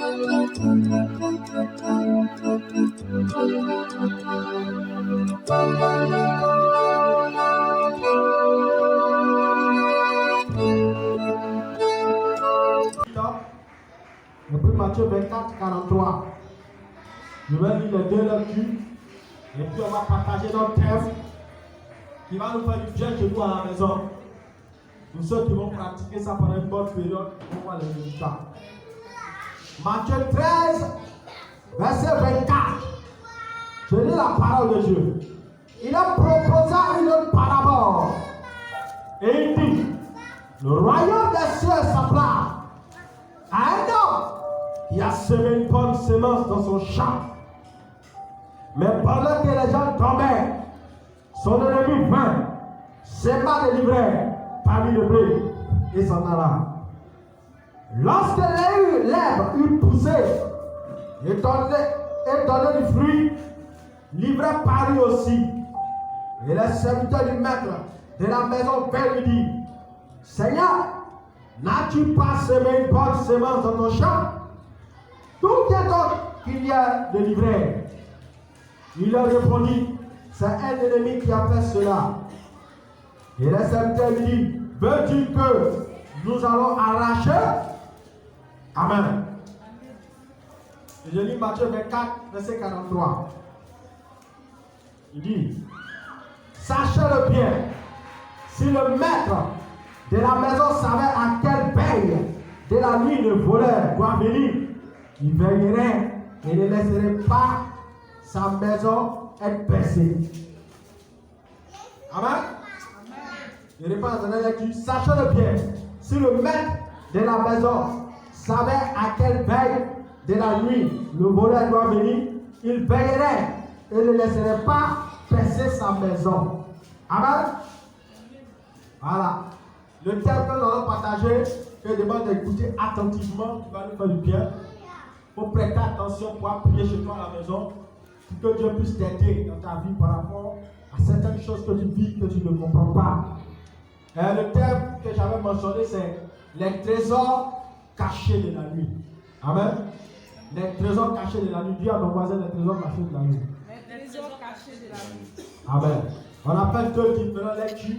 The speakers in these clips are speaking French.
Depuis Matthieu 24, 43. Je vais lire les deux lectures et puis on va partager notre thème qui va nous faire du bien chez nous à la maison. Pour ceux qui vont pratiquer ça pendant une bonne période, on va les résultats. Matthieu 13, verset 24. Je lis la parole de Dieu. Il a proposé une parabole. Et il dit, le royaume des cieux semblable à un homme qui a semé une bonne semence dans son champ. Mais pendant que les gens dormaient, son ennemi vint, sema des livrets parmi le blé et s'en alla. Lorsque l'herbe eut poussé et donné du fruit, l'ivraie parut aussi. Et les serviteurs du maître de la maison vint lui dire, Seigneur, n'as-tu pas semé une bonne semence dans ton champ? D'où vient donc qu'il y a de l'ivraie? Il leur répondit, c'est un ennemi qui a fait cela. Et les serviteurs lui disent, veux-tu que nous allons arracher? Amen. Et je lis Matthieu 24, verset 43. Il dit, sachez-le bien, si le maître de la maison savait à quelle veille de la nuit le voleur doit venir, il veillerait et ne laisserait pas sa maison être percée. Amen. Je réponds à la lecture. Sachez-le bien, si le maître de la maison savait à quelle veille de la nuit le voleur doit venir, il veillerait et ne laisserait pas percer sa maison. Amen. Voilà. Le thème que nous allons partager, je demande d'écouter attentivement, qui va nous faire du bien. Il faut prêter attention pour prier chez toi à la maison, pour que Dieu puisse t'aider dans ta vie par rapport à certaines choses que tu vis, que tu ne comprends pas. Le thème que j'avais mentionné, c'est les trésors cachés de la nuit. Amen. Les trésors cachés de la nuit. Dis à ton voisin les trésors cachés de la nuit. Les trésors cachés de la nuit. Amen. On appelle deux différentes lectures.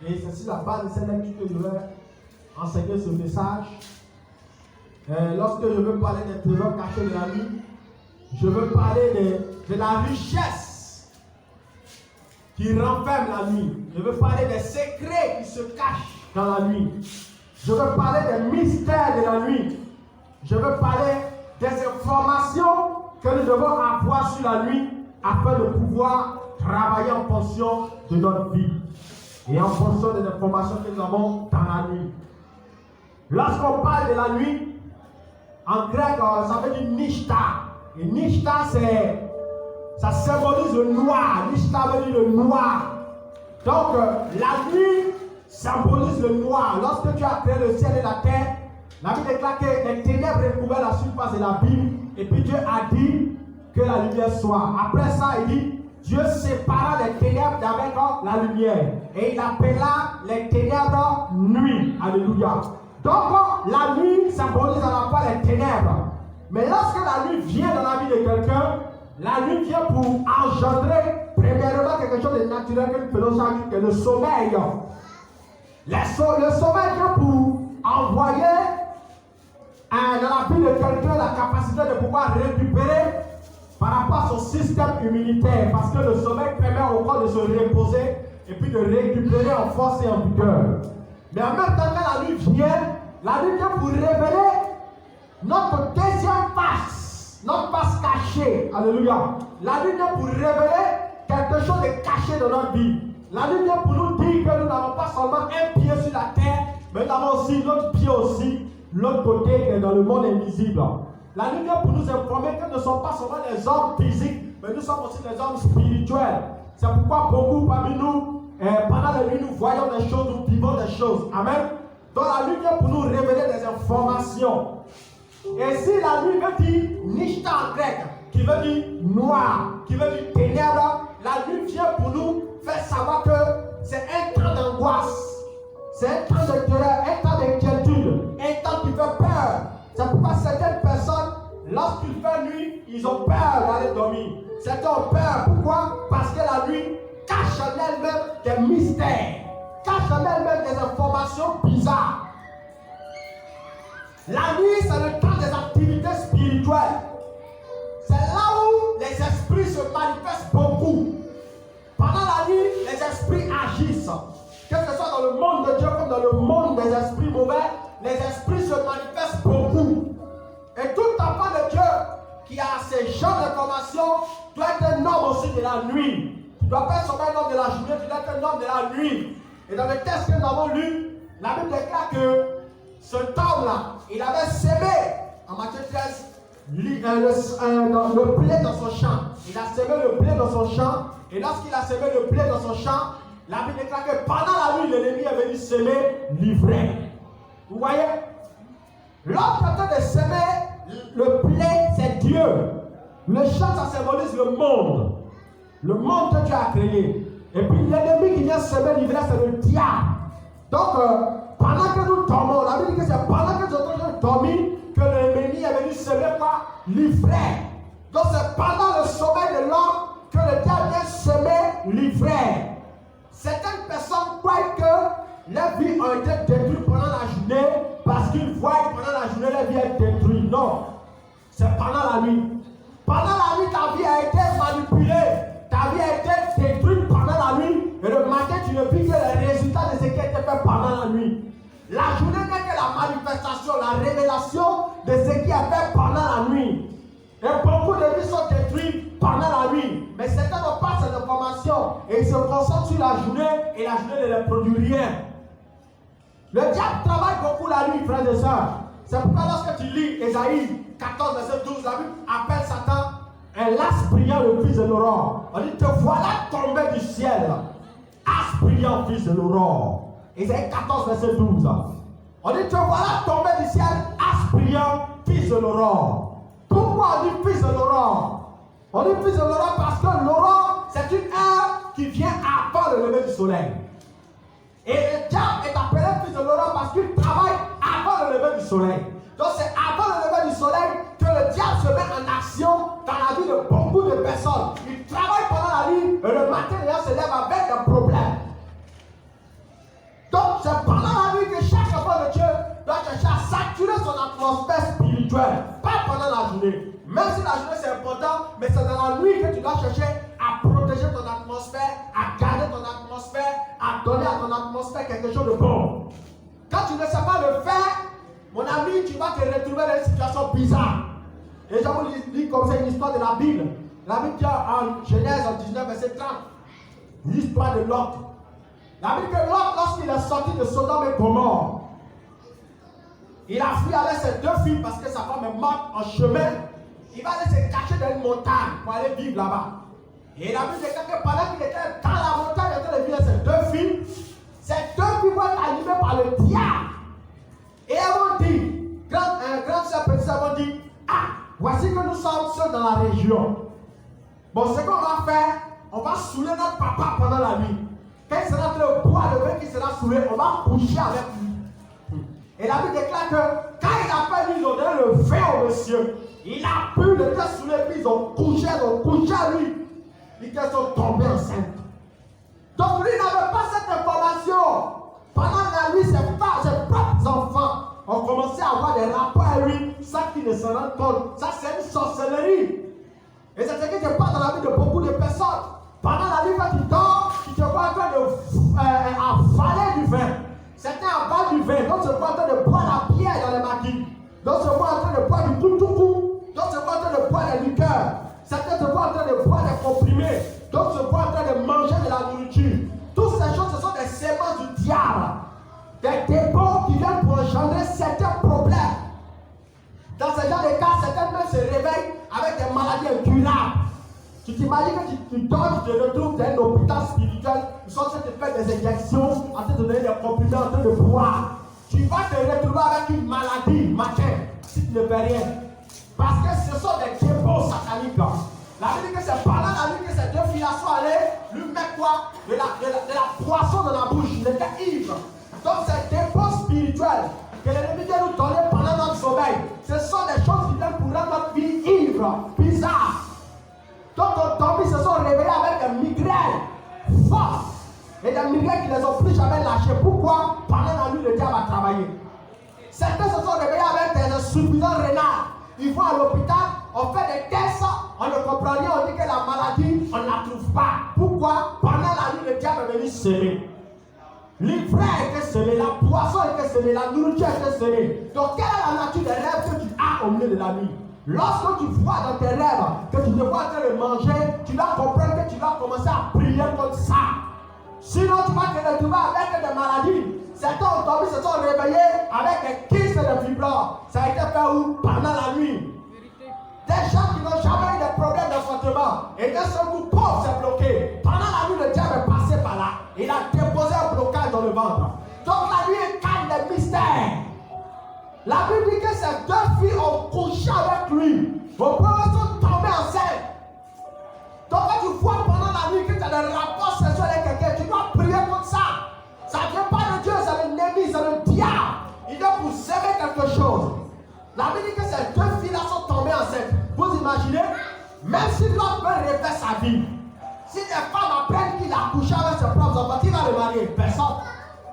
Et c'est sur la base de cette lecture que je vais enseigner ce message. Lorsque je veux parler des trésors cachés de la nuit, je veux parler de la richesse qui renferme la nuit. Je veux parler des secrets qui se cachent dans la nuit. Je veux parler des mystères de la nuit. Je veux parler des informations que nous devons avoir sur la nuit afin de pouvoir travailler en fonction de notre vie et en fonction des informations que nous avons dans la nuit. Lorsqu'on parle de la nuit, en grec, ça veut dire nishta. Et nishta, ça symbolise le noir. Nishta veut dire le noir. Donc, la nuit symbolise le noir. Lorsque tu as créé le ciel et la terre, la Bible déclare que les ténèbres recouvraient la surface de la Bible. Et puis Dieu a dit que la lumière soit. Après ça, il dit, Dieu sépara les ténèbres d'avec la lumière. Et il appela les ténèbres nuit. Alléluia. Donc, la nuit symbolise à la fois les ténèbres. Mais lorsque la nuit vient dans la vie de quelqu'un, la nuit vient pour engendrer, premièrement, quelque chose de naturel que nous faisons chaque jour, que le sommeil. Le sommeil vient pour envoyer dans la vie de quelqu'un la capacité de pouvoir récupérer par rapport à son système immunitaire. Parce que le sommeil permet au corps de se reposer et puis de récupérer en force et en vigueur. Mais en même temps que la nuit vient pour révéler notre deuxième face, notre face cachée. Alléluia. La nuit vient pour révéler quelque chose de caché dans notre vie. La nuit vient pour nous dire que nous n'avons pas seulement un pied sur la terre, mais nous avons aussi l'autre pied aussi, l'autre côté qui est dans le monde invisible. La nuit vient pour nous informer que nous ne sommes pas seulement des hommes physiques, mais nous sommes aussi des hommes spirituels. C'est pourquoi beaucoup parmi nous, pendant la nuit, nous voyons des choses, nous vivons des choses. Amen. Donc la nuit vient pour nous révéler des informations. Et si la nuit veut dire nishta en grec, qui veut dire noir, qui veut dire ténèbres, la nuit vient pour nous faire savoir que c'est un temps d'angoisse, c'est un temps de terreur, un temps d'inquiétude, un temps qui fait peur. C'est pourquoi certaines personnes Certains ont peur. Pourquoi? Parce que la nuit cache en elle-même des mystères, cache en elle-même des informations bizarres. La nuit, c'est le temps des activités spirituelles. C'est là où les esprits se manifestent beaucoup. Pendant la nuit, les esprits agissent. Que ce soit dans le monde de Dieu comme dans le monde des esprits mauvais, les esprits se manifestent beaucoup. Et tout enfant de Dieu qui a ces genres d'informations doit être un homme aussi de la nuit. Tu ne dois pas être un homme de la journée, tu dois être un homme de la nuit. Et dans le texte que nous avons lu, la Bible déclare que cet homme-là, il avait sémé, en Matthieu 13, le blé dans son champ. Il a sémé le blé dans son champ. Et lorsqu'il a sémé le blé dans son champ, la Bible déclare que pendant la nuit, l'ennemi est venu sémer l'ivraie. Vous voyez? L'autre côté de sémer le blé, c'est Dieu. Le champ, ça symbolise le monde. Le monde que Dieu a créé. Et puis l'ennemi qui vient semer l'ivraie, c'est le diable. Donc, pendant que nous dormons, la Bible dit que c'est pendant que nous sommes dormis que l'ennemi est venu semer quoi? L'ivraie. Donc, c'est pendant le sommeil de l'homme que le diable vient semer l'ivraie. Certaines personnes croient que leur vie a été détruite pendant la journée parce qu'ils voient que pendant la journée leur vie est détruite. Non, c'est pendant la nuit. Pendant la nuit, ta vie a été manipulée. Ta vie a été détruite pendant la nuit. Et le matin, tu ne vis que les résultats de ce qui a été fait pendant la nuit. La journée n'est que la manifestation, la révélation de ce qui est fait pendant la nuit. Et beaucoup de vies sont détruites pendant la nuit. Mais certains n'ont pas cette information. Et ils se concentrent sur la journée et la journée ne leur produit rien. Le diable travaille beaucoup la nuit, frères et sœurs. C'est pourquoi lorsque tu lis Ésaïe 14, verset 12, la Bible appelle Satan un las brillant, le fils de l'aurore. On dit, te voilà tombé du ciel. As brillant, fils de l'aurore. Ésaïe 14, verset 12. On dit, te voilà tombé du ciel. As brillant, fils de l'aurore. Pourquoi on dit fils de l'aurore? On dit fils de l'aurore parce que l'aurore, c'est une heure qui vient avant le lever du soleil. Et le diable est appelé fils de l'aurore parce qu'il travaille avant le lever du soleil. Donc c'est avant le lever du soleil que le diable se met en action dans la vie de beaucoup de personnes. Il travaille pendant la nuit et le matin, il se lève avec un problème. Donc c'est pendant la nuit que chaque enfant de Dieu doit chercher à saturer son atmosphère spirituelle. Pas pendant la journée. Même si la journée c'est important, mais c'est dans la nuit que tu dois chercher à protéger ton atmosphère, à garder ton atmosphère, à donner à ton atmosphère quelque chose de bon. Quand tu ne sais pas le faire, mon ami, tu vas te retrouver dans une situation bizarre. Et je vous lis comme ça une histoire de la Bible. La Bible dit en Genèse 19, verset 30, l'histoire de Lot. La Bible dit que Lot, lorsqu'il est sorti de Sodome et Gomorrhe, il a fui avec ses deux filles parce que sa femme est morte en chemin. Il va aller se cacher dans une montagne pour aller vivre là-bas. Et la Bible dit que pendant qu'il était dans la montagne, il était de vivre ses deux filles. Ces deux filles vont être animées par le diable. Et elles vont dire, grande sœur, petite sœur vont dire, ah, voici que nous sommes seuls dans la région. Bon, ce qu'on va faire, on va saouler notre papa pendant la nuit. Quand il sera en train de boire le vin qui sera saoulé, on va coucher avec lui. Et la Bible déclare que quand il a fait lui, ils ont donné le vin au monsieur. Il a pu le faire saouler, puis ils ont couché à lui. Puis qu'elles sont tombées enceintes. Donc lui n'avait pas cette information. Pendant la nuit, ses propres enfants ont commencé à avoir des rapports à lui sans qu'ils ne se rendent compte. Ça, c'est une sorcellerie. Et c'est ce qui se passe dans la vie de beaucoup de personnes. Pendant la nuit, quand tu dors, tu te vois en train d'avaler du vin. Certains avalent du vin, d'autres se voient en train de boire la pierre dans les maquis. D'autres se voient en train de boire du koutoukou. D'autres se voient en train de boire des liqueurs. Certains se voient en train de boire des comprimés. D'autres se voient en train de manger de la nourriture. Toutes ces choses, ce sont des semences du diable. Des dépôts qui viennent pour engendrer certains problèmes. Dans ce genre de cas, certains même se réveillent avec des maladies incurables. Tu t'imagines que tu dors, tu te retrouves dans un hôpital spirituel, ils sont en train de faire des injections, en train de donner des comprimés, en train de boire. Tu vas te retrouver avec une maladie matin, si tu ne fais rien. Parce que ce sont des dépôts sataniques. La Bible dit que c'est pendant la nuit que ces deux filles sont allées lui mettre quoi? De la poisson dans la bouche. Il était ivre. Donc c'est des dépôts spirituels que l'ennemi vient nous donner pendant notre sommeil. Ce sont des choses qui viennent pour rendre notre vie ivre, bizarre. Donc, ont dormi, se sont réveillés avec des migraines fortes. Et des migraines qui ne les ont plus jamais lâchées. Pourquoi? Pendant la nuit, le diable a travaillé. Certains se sont réveillés avec des insuffisants rénales. Ils vont à l'hôpital, on fait des tests, on ne comprend rien, on dit que la maladie, on ne la trouve pas. Pourquoi? Pendant la nuit, le diable est venu semer. L'ivraie a été semé, la poisson a été semée, la nourriture a été semée. Donc, quelle est la nature des rêves que tu as au milieu de la nuit? Lorsque tu vois dans tes rêves que tu te vois en train de manger, tu dois comprendre que tu dois commencer à prier contre ça. Sinon, tu vas te retrouver avec des maladies. Certains ont dormi, se sont réveillés avec des kystes de fibromes. Ça a été fait où? Pendant la nuit. Des gens qui n'ont jamais eu de problème d'enfantement. Et d'un seul coup, pauvre, c'est bloqué. Pendant la nuit, le diable est passé par là. Il a déposé un blocage dans le ventre. Donc la nuit incarne des mystères. La Bible dit que ces deux filles ont couché avec lui. Vos parents sont tombés enceintes. Donc quand tu vois pendant la nuit que tu as des rapports sexuels avec quelqu'un, tu dois prier contre ça. Ça ne vient pas de Dieu, c'est l'ennemi, c'est le diable. Il doit vous aimer quelque chose. La Bible dit que ces deux filles-là sont tombées enceintes. Vous imaginez? Même si l'autre peut refaire sa vie. Si des femmes apprennent qu'il a couché avec ses propres enfants, qui va le marier? Personne.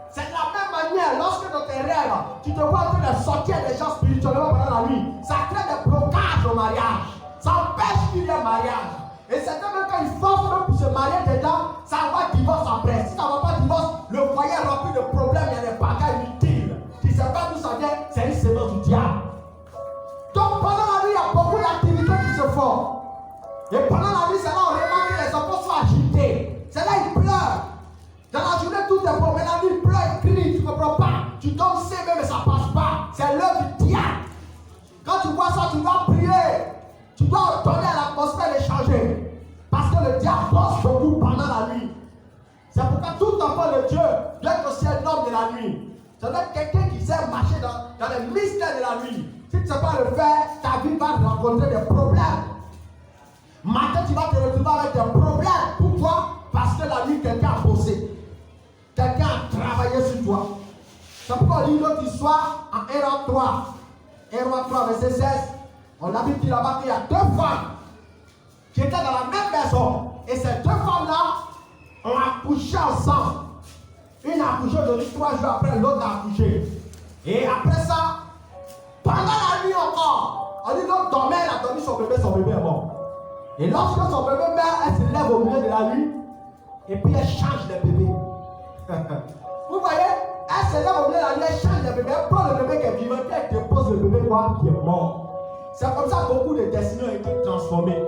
C'est de la même manière, lorsque dans tes rêves, tu te vois en train de sortir des gens spirituellement pendant la nuit, ça crée des blocages au mariage. Ça empêche qu'il y ait mariage. Et c'est même quand ils forcent même pour se marier dedans, ça va divorce après. Si ça ne va pas divorce, le foyer est rempli de problèmes, il y a des bagages inutiles. Tu ne sais pas d'où ça vient, c'est une sémence du diable. Donc pendant la nuit, il y a beaucoup d'activités qui se font. Et pendant la nuit, c'est là où on remarque que les enfants sont agités. C'est là ils pleurent. Dans la journée, tout est bon, mais la nuit, ils pleurent, ils crient, tu ne comprends pas. Tu donnes sémé, mais ça ne passe pas. C'est l'œuvre du diable. Quand tu vois ça, tu dois prier. Tu dois donner à l'atmosphère de changer. Parce que le diable bosse beaucoup pendant la nuit. C'est pourquoi tout enfant de Dieu doit être aussi un homme de la nuit. Ça doit être quelqu'un qui sait marcher dans les mystères de la nuit. Si tu ne sais pas le faire, ta vie va rencontrer des problèmes. Matin, tu vas te retrouver avec des problèmes. Pourquoi? Parce que la nuit, quelqu'un a bossé. Quelqu'un a travaillé sur toi. C'est pourquoi on lit une autre histoire en 1 Roi 3. 1 Roi 3, verset 16. On a vu là-bas qu'il y a deux femmes qui étaient dans la même maison. Et ces deux femmes-là ont accouché ensemble. Une a accouché aujourd'hui, 3 jours après, l'autre a accouché. Et après ça, pendant la nuit encore, on dit l'autre dormait, elle a dormi son bébé est mort. Et lorsque son bébé meurt, elle se lève au milieu de la nuit et puis elle change le bébé. Vous voyez, elle se lève au milieu de la nuit, elle change le bébé, elle prend le bébé qui est vivant, elle dépose le bébé qui est mort. C'est comme ça que beaucoup de destinées ont été transformées.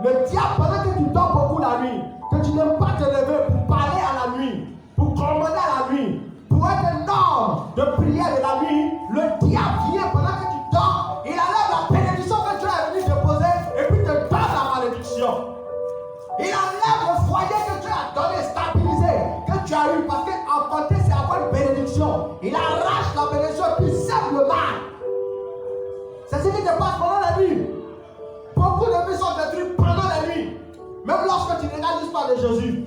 Le diable, pendant que tu dors beaucoup la nuit, que tu n'aimes pas te lever pour parler à la nuit, pour commander à la nuit, pour être un homme de prière de la nuit, le diable vient pendant que tu dors, il enlève la bénédiction que Dieu est venu déposer et puis te donne la malédiction. Il enlève le foyer que Dieu a donné, stabilisé, que tu as eu, parce qu'enfanter c'est avoir une bénédiction. Il arrache la bénédiction et puis sème le mal. C'est ce qui te passe pendant la nuit. Beaucoup de vies sont détruites pendant la nuit. Même lorsque tu regardes l'histoire de Jésus.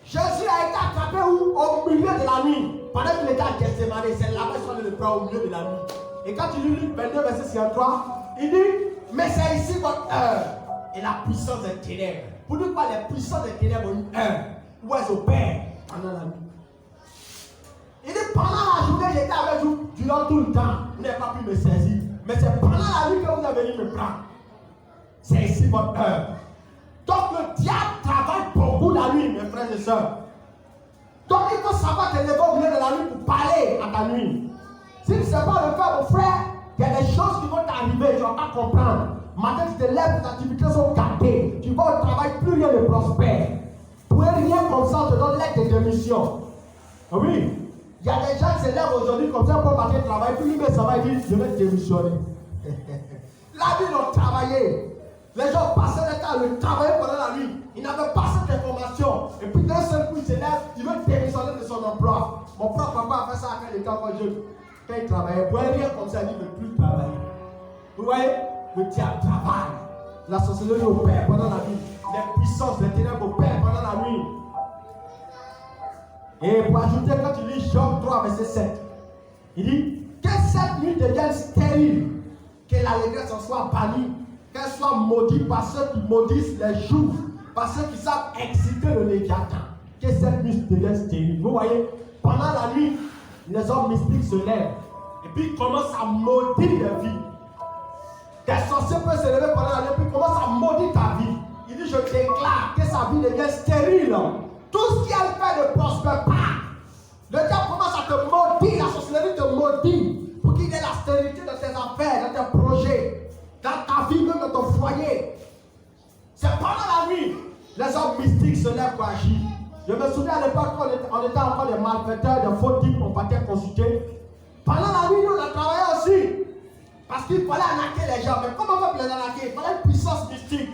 Jésus a été attrapé où? Au milieu de la nuit. Pendant qu'il était à Gethsemane, c'est là-bas qu'il est le bras au milieu de la nuit. Et quand tu lis Luc 22, verset 53, il dit, mais c'est ici votre heure. Et la puissance des ténèbres. Pour nous, pas les puissances des ténèbres ont une heure. Où elles opèrent pendant la nuit. Il dit, pendant la journée, j'étais avec vous durant tout le temps. Vous n'avez pas pu me saisir. Mais c'est pendant la nuit que vous avez venu me prendre. C'est ici votre heure. Donc le diable travaille beaucoup la nuit, mes frères et sœurs. Donc il faut savoir te lever au milieu de la nuit pour parler à ta nuit. Si tu ne sais pas le faire, mon frère, il y a des choses qui vont t'arriver, tu ne vas pas comprendre. Matin, tu te lèves, tes activités sont gâtées. Tu vas au travail, plus rien ne prospère. Pour rien comme ça, on te donne l'aide de démission. Oui. Il y a des gens qui se lèvent aujourd'hui comme ça pour partir travailler, puis lui met ça va dire je vais démissionner. La nuit, ils ont travaillé. Les gens passaient le temps à le travailler pendant la nuit. Ils n'avaient pas cette information. Et puis d'un seul coup, il se lève, il veut démissionner de son emploi. Mon propre papa a fait ça quand il était encore jeune. Quand il travaillait, pour rien comme ça, il ne veut plus travailler. Vous voyez, le diable travaille. La sorcellerie opère pendant la nuit. Les puissances, les ténèbres opèrent pendant la nuit. Et pour ajouter, quand tu lis Job 3, verset 7, il dit que cette nuit devienne stérile, que l'allégresse en soit bannie, qu'elle soit maudite par ceux qui maudissent les jours, par ceux qui savent exciter le Léviathan. Que cette nuit devienne stérile. Vous voyez, pendant la nuit, les hommes mystiques se lèvent et puis ils commencent à maudire les vies. Des sorciers peuvent se lever pendant la nuit et puis ils commencent à maudire ta vie. Il dit, je déclare que sa vie devient stérile. Tout ce qu'elle fait ne prospère pas. Le diable commence à te maudire, la sorcellerie te maudit pour qu'il y ait la stérilité dans tes affaires, dans tes projets, dans ta vie, même dans ton foyer. C'est pendant la nuit, les hommes mystiques se lèvent pour agir. Je me souviens à l'époque, on était encore des malfaiteurs, des faux types, on partait consulter. Pendant la nuit, nous, on a travaillé aussi. Parce qu'il fallait arnaquer les gens. Mais comment on peut les arnaquer? Il fallait une puissance mystique.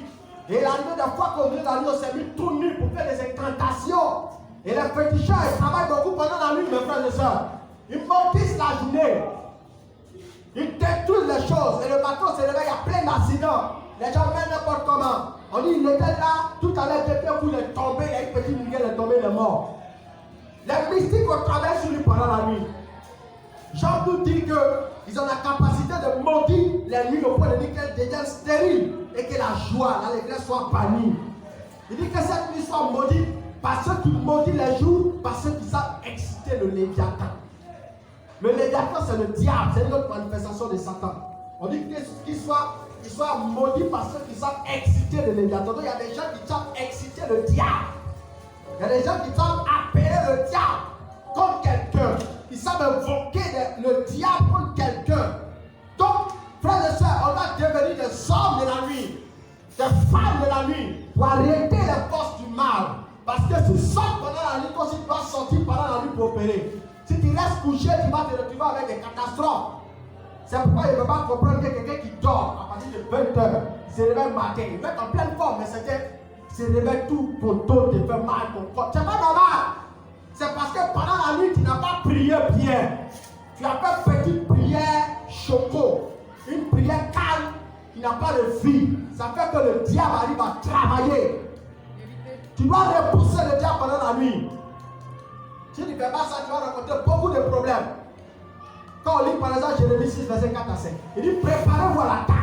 Et la nuit, des fois qu'on vient dans la nuit, on s'est mis tout nu pour faire des incantations. Et les féticheurs, ils travaillent beaucoup pendant la nuit, mes frères et sœurs. Ils maudissent la journée. Ils détruisent les choses. Et le matin, on se réveille, il y a plein d'accidents. Les gens mènent n'importe comment. On dit, il était là, tout à l'heure, quelqu'un voulait tomber, il y a une petite lumière, il est tombé, il est mort. Les mystiques ont travaillé sur lui pendant la nuit. Jean nous dit qu'ils ont la capacité de maudire les nuits au point de dire qu'elles deviennent stériles et que la joie, l'allégresse soit bannie. Il dit que cette nuit soit maudite par ceux qui maudissent les jours, par ceux qui savent exciter le Léviathan. Le Léviathan, c'est le diable, c'est une autre manifestation de Satan. On dit qu'il soit maudit par ceux qui savent exciter le Léviathan. Donc il y a des gens qui savent exciter le diable. Il y a des gens qui savent appeler le diable contre quelqu'un. Ils savent invoquer le diable contre quelqu'un. Donc, frères et sœurs, on va devenir des hommes de la nuit, des femmes de la nuit, pour arrêter les forces du mal. Parce que si tu sors pendant la nuit, quand tu dois sortir pendant la nuit pour opérer, si tu restes couché, tu vas te retrouver avec des catastrophes. C'est pourquoi il ne peut pas comprendre que quelqu'un qui dort à partir de 20h, il se réveille le matin, il va être en pleine forme, mais il se réveille tout, ton dos te fait mal, ton corps. C'est pas normal. C'est parce que pendant la nuit, tu n'as pas prié bien. Tu as fait une petite prière choco, une prière calme qui n'a pas de vie. Ça fait que le diable arrive à travailler. Tu dois repousser le diable pendant la nuit. Si tu ne fais pas ça, tu vas rencontrer beaucoup de problèmes. Quand on lit par exemple Jérémie 6, verset 4 à 5, il dit préparez-vous à l'attaque.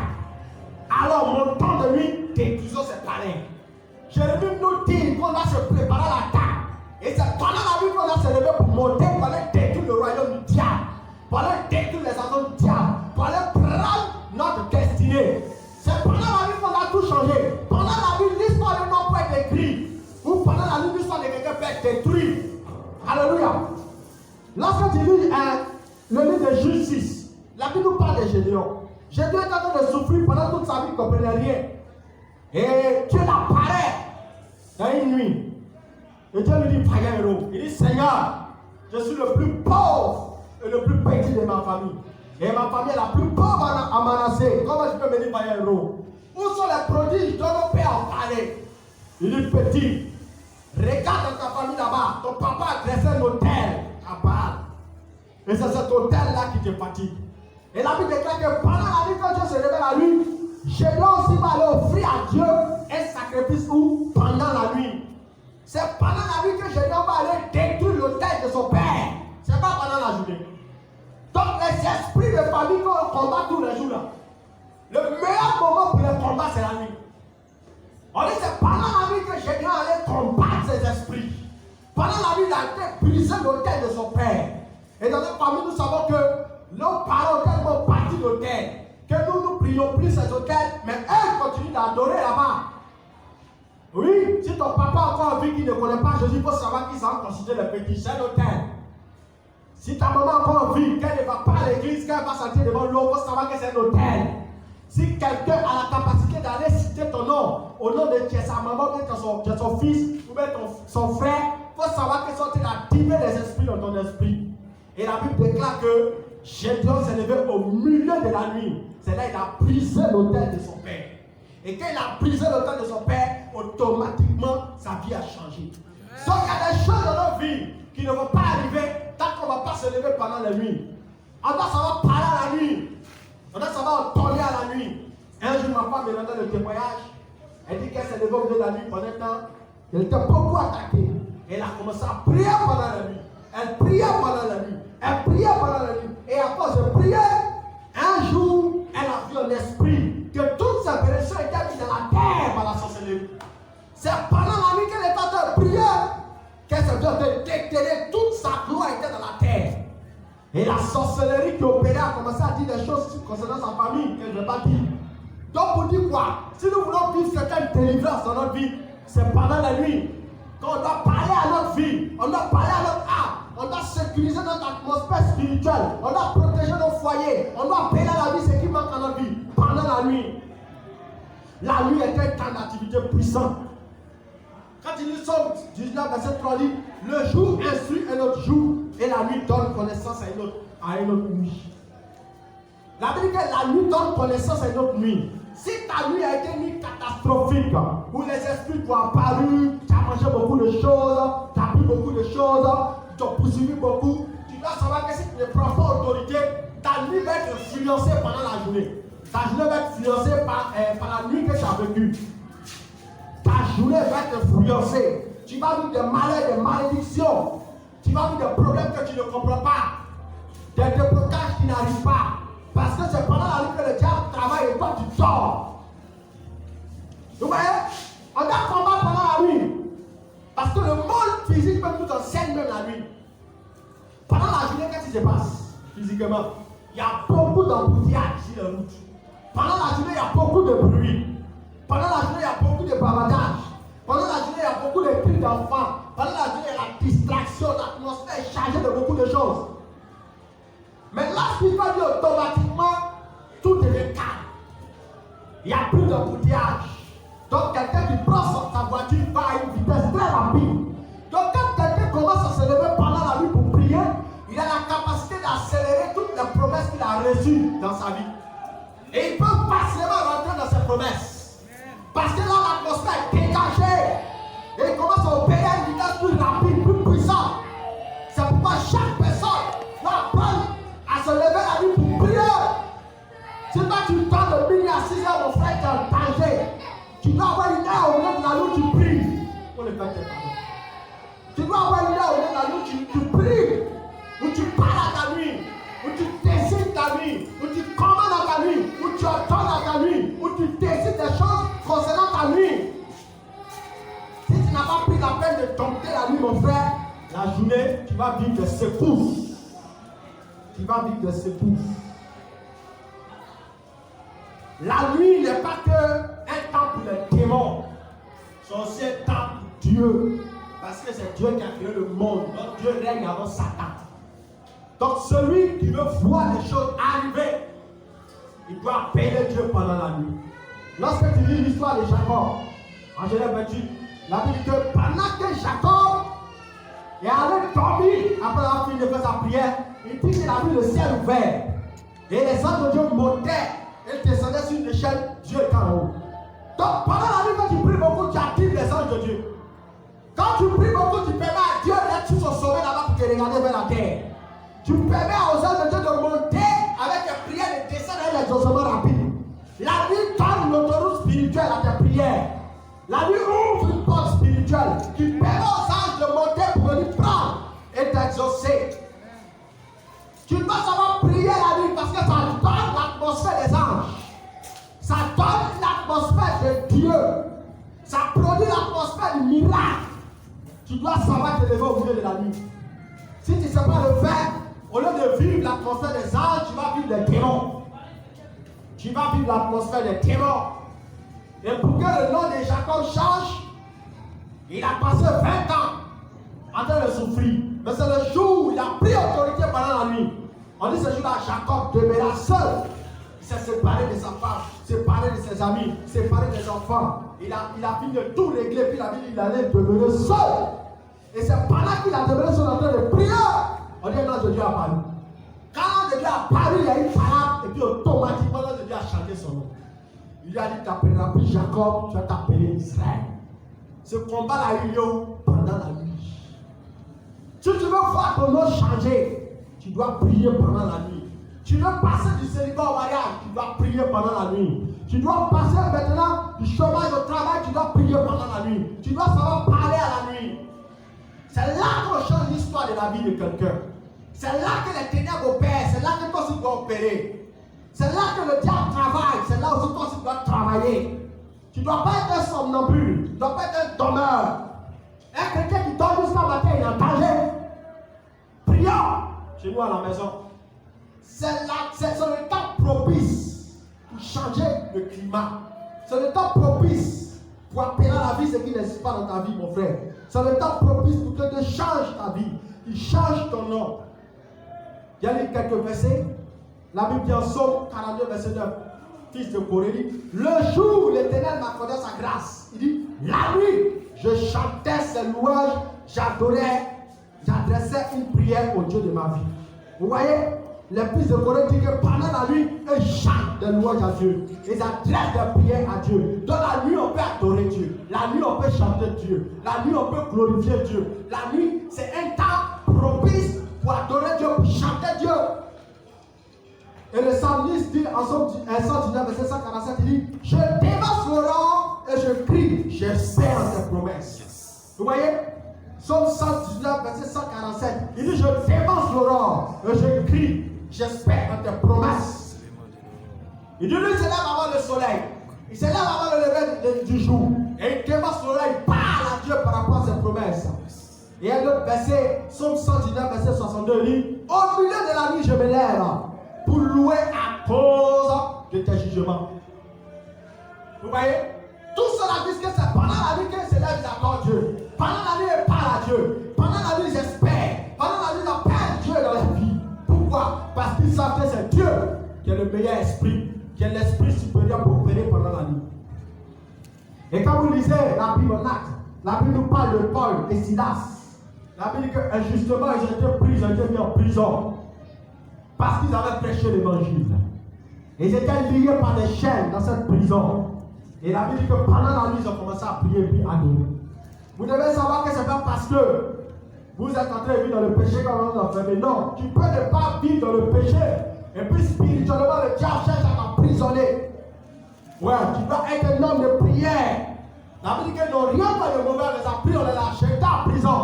Alors mon temps de nuit, détruisons ces palais. Jérémie nous dit qu'on va se préparer à l'attaque. Et c'est pendant la nuit qu'on va se lever pour monter, pour aller détruire le royaume du diable, pour aller détruire les agents du diable, pour aller prendre notre destinée. C'est pendant la nuit qu'on a tout changé. Pendant la nuit, l'histoire de notre peut être écrite. Ou pendant la nuit, l'histoire de quelqu'un peut être détruite. Alléluia. Lorsque tu lis le livre de Justice, la Bible nous parle de Gédéon. Gédéon est en train de souffrir pendant toute sa vie, il ne comprenait rien. Et Dieu l'apparaît dans une nuit. Et Dieu lui dit, païen héros. Il dit, Seigneur, je suis le plus pauvre et le plus petit de ma famille. Et ma famille est la plus pauvre à Manassé. Comment tu peux me dire, païen héros? Où sont les prodiges dont nos pères ont parlé? Il dit, petit, regarde dans ta famille là-bas. Ton papa a dressé un hôtel à Baal. Et c'est cet hôtel-là qui te fatigue. Et la Bible déclare que pendant la nuit, quand Dieu se réveille la nuit, Gédéon aussi va aller offrir à Dieu un sacrifice où pendant la nuit. C'est pendant la nuit que Gédéon va aller détruire l'autel de son père. C'est pas pendant la journée. Donc les esprits de famille qu'on combat tous les jours là. Le meilleur moment pour les combats, c'est la nuit. On dit c'est pendant la nuit que Gédéon allait combattre ces esprits. Pendant la nuit, il a été brisé l'autel de son père. Et dans notre famille, nous savons que nos parents ont tellement bâti l'autel que nous prions plus ces hôtels, mais eux continuent d'adorer là-bas. Oui, si ton papa a encore envie qu'il ne connaît pas Jésus, il faut savoir qu'ils ont considéré le petit, c'est l'autel. Si ta maman a encore envie qu'elle ne va pas à l'église, qu'elle va sortir devant l'eau, il faut savoir que c'est l'autel. Si quelqu'un a la capacité d'aller citer ton nom, au nom de sa maman, ou de son fils, ou bien son frère, il faut savoir qu'ils sont en train d'activer les esprits dans ton esprit. Et la Bible déclare que Gédéon s'est levé au milieu de la nuit. C'est là qu'il a brisé l'autel de son père. Et quand il a brisé l'autel de son père, automatiquement, sa vie a changé. Donc il y a des choses dans nos vies qui ne vont pas arriver tant qu'on ne va pas se lever pendant la nuit. On doit savoir parler à la nuit. On doit savoir entendre à la nuit. Un jour, ma femme me donnait le témoignage. Elle dit qu'elle s'est levée au milieu de la nuit pendant un temps. Elle était beaucoup attaquée. Elle a commencé à prier pendant la nuit. Elle priait pendant la nuit. Elle priait pendant la nuit. Et à force de prier, un jour, elle a vu un esprit que toutes ces blessures sorcellerie qui opérait a commencé à dire des choses concernant sa famille que je ne vais pas dire. Donc pour dire quoi? Si nous voulons vivre certaines délivrances dans notre vie, c'est pendant la nuit. Quand on doit parler à notre vie, on doit parler à notre âme, on doit sécuriser notre atmosphère spirituelle, on doit protéger nos foyers, on doit appeler à la vie ce qui manque à notre vie pendant la nuit. La nuit est un temps d'activité puissant. Quand il dit Somme 19, verset 3, dit le jour instruit un autre jour et la nuit donne connaissance à une autre nuit. La Bible dit que la nuit donne connaissance à une autre nuit. Si ta nuit a été une nuit catastrophique, où les esprits t'ont apparu, tu as mangé beaucoup de choses, tu as bu beaucoup de choses, tu as poursuivi beaucoup, tu dois savoir que si tu ne prends pas autorité, ta nuit va être influencée pendant la journée. Ta journée va être influencée par la nuit que tu as vécue. Ta journée va être influencée. Tu vas vivre des malheurs, des malédictions. Tu vas vivre des problèmes que tu ne comprends pas. Des déblocages qui n'arrivent pas. Parce que c'est pendant la nuit que le diable travaille et toi tu dors. Vous voyez? On doit combattre pendant la nuit. Parce que le monde physique peut nous enseigner même la nuit. Pendant la journée, qu'est-ce qui se passe physiquement? Il y a beaucoup d'embouteillages sur la route. Pendant la journée, il y a beaucoup de bruit. Pendant la journée, il y a beaucoup de bavardage. Pendant la journée, il y a beaucoup de cris d'enfants. Pendant la journée, il y a la distraction, l'atmosphère est chargée de beaucoup de choses. Mais lorsqu'il va dire automatiquement, tout devient calme. Il n'y a plus d'embouteillage. Donc quelqu'un qui prend sa voiture va à une vitesse très rapide. Donc quand quelqu'un commence à se lever pendant la nuit pour prier, il a la capacité d'accélérer toutes les promesses qu'il a reçues dans sa vie. Et il peut facilement rentrer dans ses promesses. Parce que là, l'atmosphère est dégagée. Et il commence à opérer à une vitesse plus rapide, plus puissante. C'est pourquoi chaque personne doit apprendre à se lever la nuit pour prier. Si toi tu tends de minuit à 6 heures, mon frère, tu es en danger. Tu dois avoir une heure au milieu de la nuit où tu pries. Pour le faire, tu dois avoir une heure au milieu de la nuit où tu pries. Où tu parles à ta nuit. Où tu décides ta nuit. Où tu commandes à ta nuit. Où tu ordonnes à ta nuit. Où tu décides des choses concernant ta nuit. Si tu n'as pas pris la peine de dompter la nuit, mon frère, la journée, tu vas vivre des secousses. Tu vas vivre des secousses. La nuit n'est pas qu'un temps pour les démons. C'est aussi un temps pour Dieu. Parce que c'est Dieu qui a créé le monde. Donc Dieu règne avant Satan. Donc celui qui veut voir les choses arriver, il doit appeler Dieu pendant la nuit. Lorsque tu lis l'histoire de Jacob, en Genèse 28, la Bible dit que pendant que Jacob est allé dormir, après avoir fini de faire sa prière, il dit qu'il a vu le ciel ouvert. Et les anges de Dieu montaient et descendaient sur une échelle, Dieu était en haut. Donc pendant la nuit, quand tu pries beaucoup, tu actives les anges de Dieu. Quand tu pries beaucoup, tu permets à Dieu d'être sur son sommet là-bas pour te regarder vers la terre. Tu permets aux anges de Dieu de monter avec tes prières et de descendre avec les exaucements rapides. La nuit donne l'autoroute spirituelle à tes prières. La nuit ouvre une porte spirituelle qui permet aux anges de monter pour venir prendre et t'exaucer. Tu dois savoir prier la nuit parce que ça donne l'atmosphère des anges. Ça donne l'atmosphère de Dieu. Ça produit l'atmosphère du miracle. Tu dois savoir te lever au milieu de la nuit. Si tu ne sais pas le faire, au lieu de vivre l'atmosphère des anges, tu vas vivre les démons. Tu vas vivre l'atmosphère des démons. Et pour que le nom de Jacob change, il a passé 20 ans en train de souffrir. Mais c'est le jour où il a pris autorité pendant la nuit. On dit ce jour-là, Jacob demeura seul. Il s'est séparé de sa femme, séparé de ses amis, séparé des enfants. Il a fini de tout régler, puis il a dit qu'il allait demeurer seul. Et c'est pendant qu'il a demeuré seul en train de prier. On dit l'ange de Dieu a apparu. Quand l'ange de Dieu a apparu, il y a une parade, et puis automatiquement l'ange de Dieu a chanté son nom. Il lui a dit, tu t'appelleras plus Jacob, tu vas t'appeler Israël. Ce combat a eu lieu pendant la nuit. Si tu veux voir ton nom changer, tu dois prier pendant la nuit. Tu veux passer du célibat au mariage, tu dois prier pendant la nuit. Tu dois passer maintenant du chômage au travail, tu dois prier pendant la nuit. Tu dois savoir parler à la nuit. C'est là qu'on change l'histoire de la vie de quelqu'un. C'est là que les ténèbres opèrent, c'est là que toi tu dois opérer. C'est là que le diable travaille, c'est là aussi toi tu dois travailler. Tu ne dois pas être un somnambule, tu ne dois pas être un dormeur. Un chrétien qui dort jusqu'à matin, il est en danger. Prions chez nous à la maison. c'est le temps propice pour changer le climat. C'est le temps propice pour appeler à la vie ce qui n'existe pas dans ta vie, mon frère. C'est le temps propice pour que Dieu change ta vie. Il change ton nom. Il y a quelques versets. La Bible dit en Psaume 42, verset 9. Fils de Corée dit, le jour où l'Éternel m'accordait sa grâce, il dit, la nuit, je chantais ses louanges, j'adressais une prière au Dieu de ma vie. Vous voyez, les fils de Corée disent que pendant la nuit, ils chantent des louanges à Dieu. Ils adressent des prières à Dieu. Dans la nuit, on peut adorer Dieu. La nuit, on peut chanter Dieu. La nuit, on peut glorifier Dieu. La nuit, c'est un temps propice pour adorer Dieu, pour chanter Dieu. Et le psalmiste dit en Psaume 119, verset 147, il dit, je dévance l'orang et je crie, j'espère en tes promesses. Vous voyez, Psaume 119, verset 147, il dit, je dévance l'orang et je crie, j'espère en tes promesses. Il dit, lui, il se lève avant le soleil, il se lève avant le lever du jour, et il dévance l'orang, il parle à Dieu par rapport à ses promesses. Et un autre verset, Psaume 119, verset 62, il dit, au milieu de la nuit, je me lève pour louer à cause de tes jugements. Vous voyez? Tout cela dit que c'est pendant la nuit qu'ils se lèvent, ils adorent Dieu. Pendant la nuit, ils parlent à Dieu. Pendant la nuit, ils espèrent. Pendant la nuit, ils appellent Dieu dans leur vie. Pourquoi? Parce qu'ils savent que c'est Dieu qui est le meilleur esprit, qui est l'esprit supérieur pour opérer pendant la nuit. Et quand vous lisez la Bible en Actes, la Bible nous parle de Paul et Silas. La Bible dit qu'injustement, ils ont été pris, ils ont été mis en prison. Parce qu'ils avaient prêché l'évangile. Ils étaient liés par des chaînes dans cette prison. Et la Bible dit que pendant la nuit, ils ont commencé à prier et puis à adorer. Vous devez savoir que ce n'est pas parce que vous êtes en train de vivre dans le péché qu'on vous enferme. Non, tu peux ne pas vivre dans le péché. Et puis spirituellement, le diable cherche à t'emprisonner. Ouais, tu dois être un homme de prière. La Bible dit qu'ils n'ont rien fait de mauvais, on les a pris, on les a jetés en prison.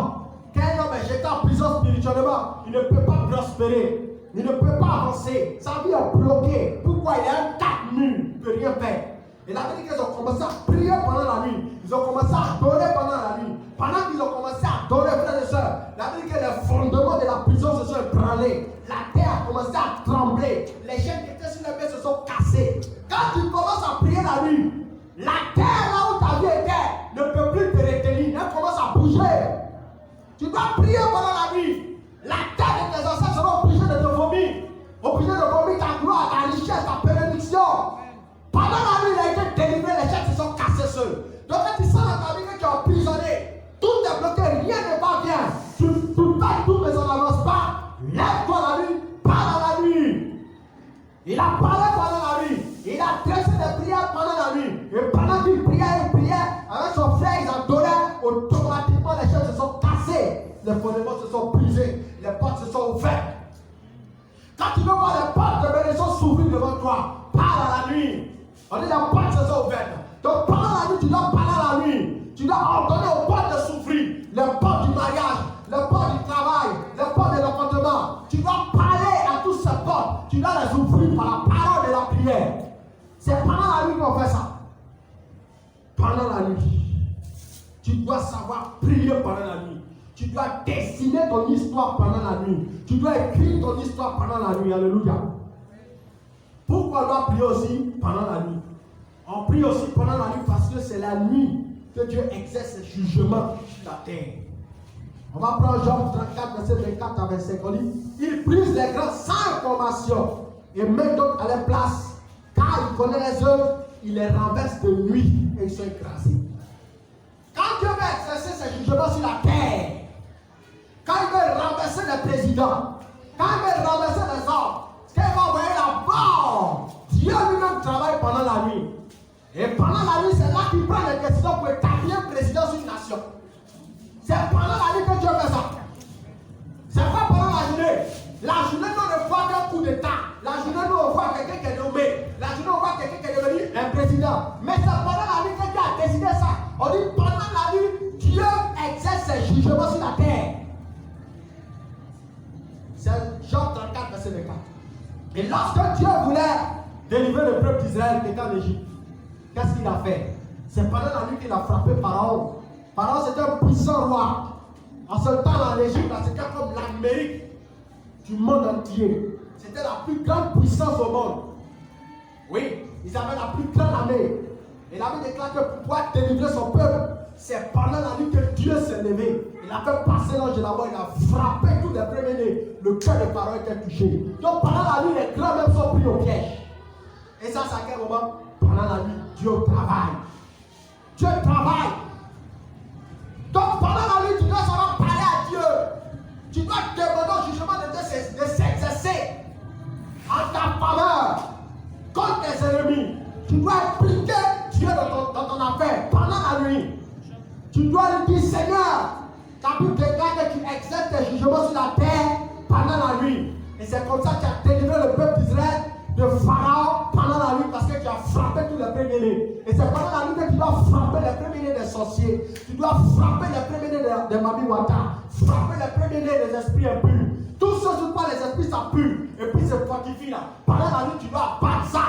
Quand un homme est jeté en prison spirituellement, il ne peut pas prospérer. Il ne peut pas avancer. Sa vie est bloquée. Pourquoi? Il est un cap nu. Il ne peut rien faire. Et la Bible dit qu'ils ont commencé à prier pendant la nuit. Ils ont commencé à adorer pendant la nuit. Pendant qu'ils ont commencé à adorer, frères et sœurs, la Bible dit que les fondements de la prison se sont ébranlés. La terre a commencé à trembler. Les chaînes qui étaient sur les pieds se sont cassées. Quand tu commences à prier la nuit, la terre là où ta vie était ne peut plus te retenir. Elle commence à bouger. Tu dois prier pendant la nuit. La terre de tes ancêtres sera obligée de te vomir. Obligée de vomir ta gloire, ta richesse, ta bénédiction. Pendant la nuit, il a été délivré, les chaînes se sont cassées seules. Donc quand tu sens dans ta vie que tu es emprisonné, tout est bloqué, rien ne va bien. Tu fais tout, mais ça n'avance pas. Lève-toi la nuit, parle à la nuit. Il a parlé pendant la nuit. Il a dressé des prières pendant la nuit. Et pendant qu'il priait, avec son frère, ils adoraient. Automatiquement, les chaînes se sont cassées. Les fondements se sont brisés. Les portes se sont ouvertes. Quand tu veux voir les portes de bénédiction s'ouvrir devant toi, parle à la nuit. On dit les portes se sont ouvertes. Donc pendant la nuit, tu dois parler à la nuit. Tu dois ordonner aux portes de s'ouvrir. Les portes du mariage, les portes du travail, les portes de l'appartement. Tu dois parler à toutes ces portes. Tu dois les ouvrir par la parole de la prière. C'est pendant la nuit qu'on fait ça. Pendant la nuit. Tu dois savoir prier pendant la nuit. Tu dois dessiner ton histoire pendant la nuit. Tu dois écrire ton histoire pendant la nuit. Alléluia. Pourquoi on doit prier aussi pendant la nuit? On prie aussi pendant la nuit parce que c'est la nuit que Dieu exerce ses jugements sur la terre. On va prendre Job 34, verset 24 à 25. On dit, il brise les grands sans information et met d'autres à leur place. Car il connaît les œuvres, il les renverse de nuit et ils sont écrasés. Quand Dieu veut exercer ses jugements sur la terre, quand il veut renverser les présidents, quand il veut renverser les hommes, quand il va envoyer là-bas, Dieu lui-même travaille pendant la nuit. Et pendant la nuit, c'est là qu'il prend les décisions pour établir un président sur une nation. C'est pendant la nuit que Dieu fait ça. C'est pas pendant la journée. La journée, nous ne voit qu'un coup d'État. La journée, nous on voit quelqu'un qui est nommé. La journée, on voit quelqu'un qui est devenu un président. Mais c'est pendant la nuit que Dieu a décidé ça. On dit pendant la nuit, Dieu exerce ses jugements sur la terre. C'est Job 34, verset 24. Et lorsque Dieu voulait délivrer le peuple d'Israël qui était en Égypte, qu'est-ce qu'il a fait? C'est pendant la nuit qu'il a frappé Pharaon. Pharaon, c'était un puissant roi. En ce temps, en Égypte, c'était comme l'Amérique du monde entier. C'était la plus grande puissance au monde. Oui, ils avaient la plus grande armée. Et la Bible déclare que pour pouvoir délivrer son peuple, c'est pendant la nuit que Dieu s'est levé. Il a fait passer l'ange de la mort, il a frappé tous les premiers-nés. Le cœur des parents était touché. Donc pendant la nuit, les grands même sont pris au piège. Et ça, c'est à quel moment? Pendant la nuit, Dieu travaille. Dieu travaille. Donc pendant la nuit, tu dois savoir parler à Dieu. Tu dois demander au jugement de Dieu de s'exercer en ta faveur contre tes ennemis. Tu dois impliquer Dieu dans ton affaire pendant la nuit. Tu dois lui dire, Seigneur, ta Bible déclare que tu exerces tes jugements sur la terre pendant la nuit. Et c'est comme ça que tu as délivré le peuple d'Israël de Pharaon pendant la nuit parce que tu as frappé tous les premiers-nés. Et c'est pendant la nuit que tu dois frapper les premiers-nés des sorciers. Tu dois frapper les premiers-nés de Mami Wata. Frapper les premiers-nés des esprits impurs. Tous ceux sur quoi les esprits s'appuient et puis se fortifient là. Pendant la nuit, tu dois battre ça.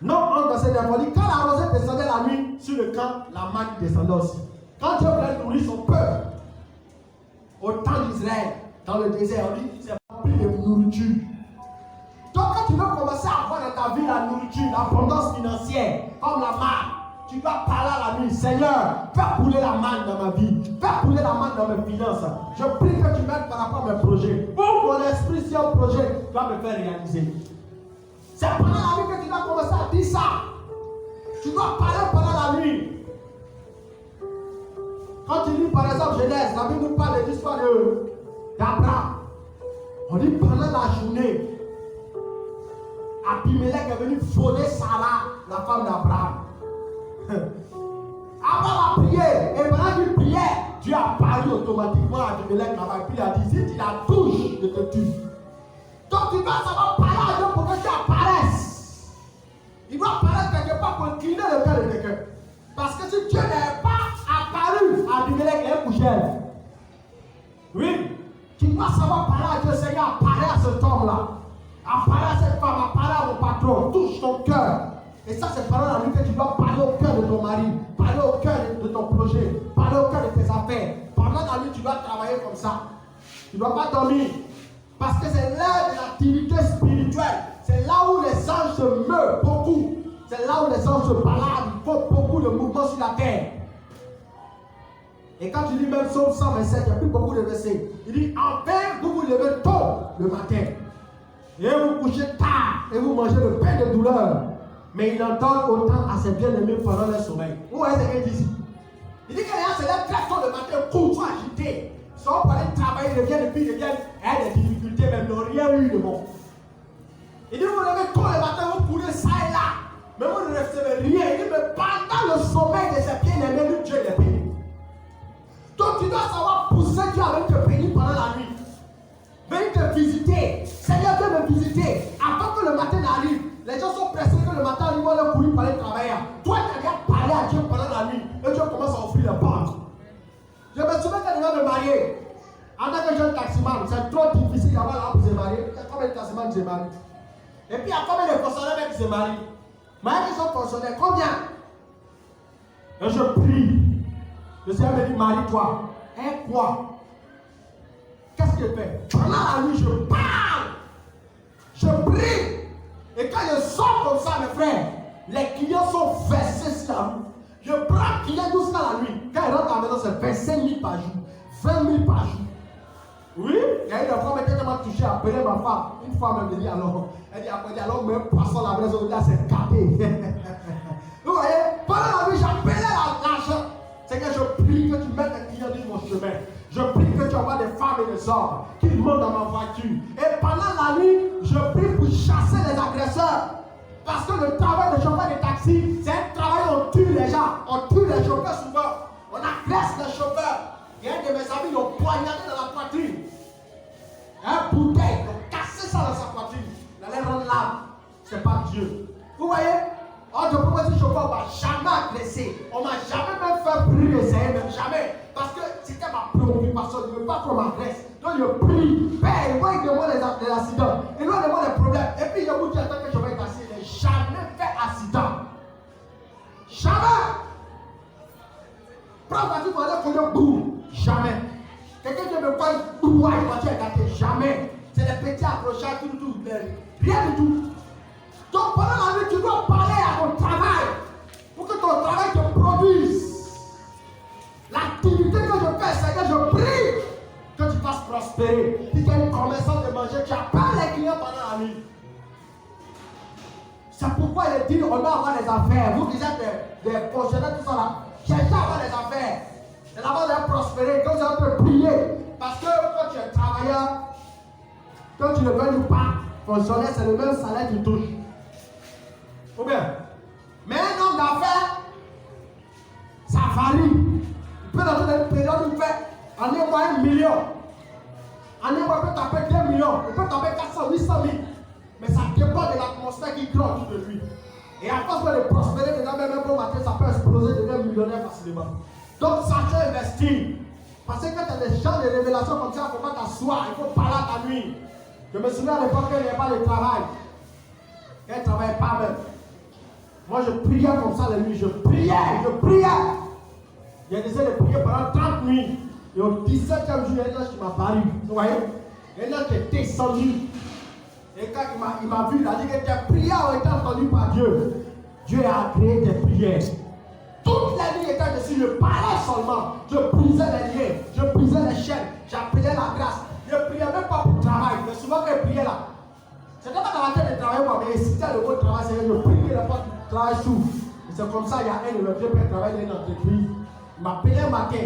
Non, on va se dire, quand la rosée descendait la nuit sur le camp, la manne descendait aussi. Quand Dieu voulait nourrir son peuple, au temps d'Israël, dans le désert, on dit c'est rempli de nourriture. Donc quand tu veux commencer à avoir dans ta vie la nourriture, l'abondance financière, comme la manne, tu dois parler à la nuit, Seigneur, fais couler la manne dans ma vie, fais couler la manne dans mes finances. Je prie que tu m'aides par rapport à mes projets. Pour mon esprit, si un projet doit me faire réaliser. C'est pendant la nuit que tu dois commencer à dire ça. Tu dois parler pendant la nuit. Quand tu lis par exemple Genèse, la Bible nous parle de l'histoire d'Abraham. On dit pendant la journée, Abimelech est venu voler Sarah, la femme d'Abraham. Abraham a prié, et pendant qu'il priait, Dieu a parlé automatiquement à Abimelech là-bas. Puis il a dit, si tu la touches, je te tue. Donc tu dois savoir parler à Dieu pour que tu apparaisses. Il doit apparaître quelque part pour incliner le cœur de quelqu'un. Parce que si Dieu n'est pas apparu à Abimelech, il est couché. Oui. Tu dois savoir parler à Dieu, Seigneur, apparaît à cet homme-là. Apparaît à cette femme, apparaît à mon patron, touche ton cœur. Et ça, c'est pendant la nuit que tu dois parler au cœur de ton mari, parler au cœur de ton projet, parler au cœur de tes affaires. Pendant la nuit, tu dois travailler comme ça. Tu ne dois pas dormir. Parce que c'est l'heure de l'activité spirituelle. C'est là où les anges se meuvent beaucoup. C'est là où les anges se baladent. Il faut beaucoup de mouvements sur la terre. Et quand tu lis même Psaume 127, il n'y a plus beaucoup de versets. Il dit, en paix, vous vous levez tôt le matin. Et vous couchez tard. Et vous mangez le pain de douleur. Mais il en donne autant à ses bien-aimés pendant leur sommeil. Vous voyez ce qu'il dit ici? Il dit que les gens se lèvent très tôt le matin, courent, sont agités. Ils sont pour aller travailler, ils reviennent et puis ils reviennent. Et des difficultés, même n'ont rien eu de bon. Il dit, vous vous levez tôt le matin, vous courez ça et là. Mais vous ne recevez rien. Il dit, mais pendant le sommeil de ses bien-aimés, lui, Dieu les bénit. Donc tu dois savoir pousser Dieu avec te bénir pendant la nuit. Venez te visiter. Seigneur, viens me visiter. Avant que le matin n'arrive, les gens sont pressés que le matin, ils vont leur courir pour aller travailler. Toi, tu as déjà parlé à Dieu pendant la nuit. Et Dieu commence à offrir les portes. Je me souviens quand je vais me marier. En tant que jeune taximan, c'est trop difficile d'avoir là pour se marier. Il y a combien de taximans qui se marient? Et puis il y a combien de fonctionnaires qui se marient? Mais ils sont fonctionnaires. Combien? Et je prie. Le Seigneur me dit, marie-toi. Et quoi? Qu'est-ce qu'il fait? Pendant la nuit, je parle. Je prie. Et quand je sors comme ça, mes frères, les clients sont versés sur la rue. Je prends le client jusqu'à la nuit. Quand il rentre à la maison, c'est 25 000 par jour. 20 000 par jour. Oui, il y a une fois, mais quand m'a touché, appelé ma femme. Une fois, elle me dit alors, elle dit après, alors, même poisson, la maison, là, c'est capé. Vous voyez, pendant la nuit, j'appelais l'argent. C'est que je prie que tu mettes les clients sur mon chemin. Je prie que tu envoies des femmes et des hommes qui montent dans ma voiture. Et pendant la nuit, je prie pour chasser les agresseurs. Parce que le travail de chauffeur de taxi, c'est un travail où on tue les gens. On tue les chauffeurs souvent. On agresse les chauffeurs. Il y a un de mes amis, ils ont poignardé dans la poitrine. Un bouteille, ils ont cassé ça dans sa poitrine. Il allait rendre l'âme. C'est pas Dieu. Vous voyez? Oh, je peux dire chauffeur, on ne m'a jamais agressé. On ne m'a jamais même fait brûler, même jamais. Parce que c'était ma préoccupation. Je ne veux pas qu'on m'agresse. Donc je prie. Père, moi, il demande les accidents. Il doit demander les problèmes. Et puis, je vous dis, en tant que je vais casser, je n'ai jamais fait accident. Jamais. Prends la voiture pour aller conduire, boum. Jamais. Quelqu'un vient me voir, doigt, une voiture est gâtée. Jamais. C'est les petits accrochages, tout. Rien du tout. Donc pendant la nuit, tu dois parler à ton travail pour que ton travail te produise. L'activité que je fais, c'est que je prie que tu fasses prospérer. Si tu as une commerçante de manger, tu appelles les clients pendant la nuit. C'est pourquoi il dit on doit avoir des affaires. Vous qui êtes des fonctionnaires, tout ça là, cherchez à avoir des affaires. Et d'abord de prospérer, que vous allez prier. Parce que quand tu es travailleur, quand tu ne veux pas fonctionner, c'est le même salaire que tu touches. Ou bien, mais un homme d'affaires, ça varie. Il peut dans une période où il fait en un mois 1 million. En un mois, il peut taper 2 millions. Il peut taper 400, 800 000. Mais ça dépend de l'atmosphère qui crée autour de lui. Et à force de prospérer, dedans, même un bon matin, ça peut exploser, devenir millionnaire facilement. Donc, sachez investir. Parce que quand tu as des gens de révélations comme ça, il ne faut pas t'asseoir, il faut parler à ta nuit. Je me souviens à l'époque qu'il n'y avait pas de travail. Elle ne travaillait pas même. Moi, je priais comme ça la nuit. Je priais. Il y a des gens qui priaient pendant 30 nuits. Et au 17e jour, il y a un ange qui m'a paru. Vous voyez? Il y a un ange qui est descendu. Et quand il m'a vu, il a dit que tes prières ont été entendues par Dieu. Dieu a créé tes prières. Toute la nuit, quand je suis, je parlais seulement. Je brisais les liens, je brisais les chaînes, j'appelais la grâce. Je ne priais même pas pour le travail. Mais souvent, quand je priais là, c'était pas dans la tête de travail, mais si c'était le bon travail, c'est que je priais la porte du travail s'ouvre. Et c'est comme ça, il y a un de mes vieux pères qui travaille dans une entreprise. Il m'a appelé un matin.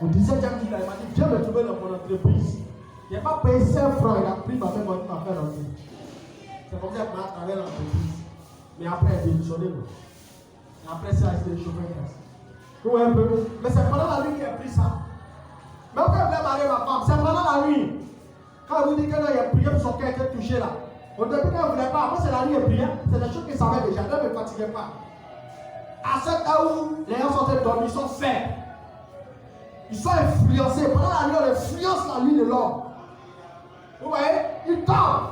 Au 17e jour, il m'a dit viens me trouver dans mon entreprise. Il n'a pas payé 5 francs, il a pris ma main, il m'a fait rentrer. C'est comme ça qu'il m'a travaillé dans l'entreprise. Mais après, il a démissionné. Et après, ça a été chauffeur classe. Vous voyez un peu? Mais c'est pendant la nuit qu'il a pris ça. Même quand il voulait marier ma femme, c'est pendant la nuit. Quand il vous dit que là, il a prié pour son cœur était touché là. Au début, quand il ne voulait pas, après, c'est la nuit, il priait. C'est des choses qu'il savait déjà, ne me fatiguait pas. À cet heure où les gens sont en dormir, ils sont faibles. Ils sont influencés. Pendant la nuit, on influence la nuit de l'homme. Vous voyez? Ils dorment.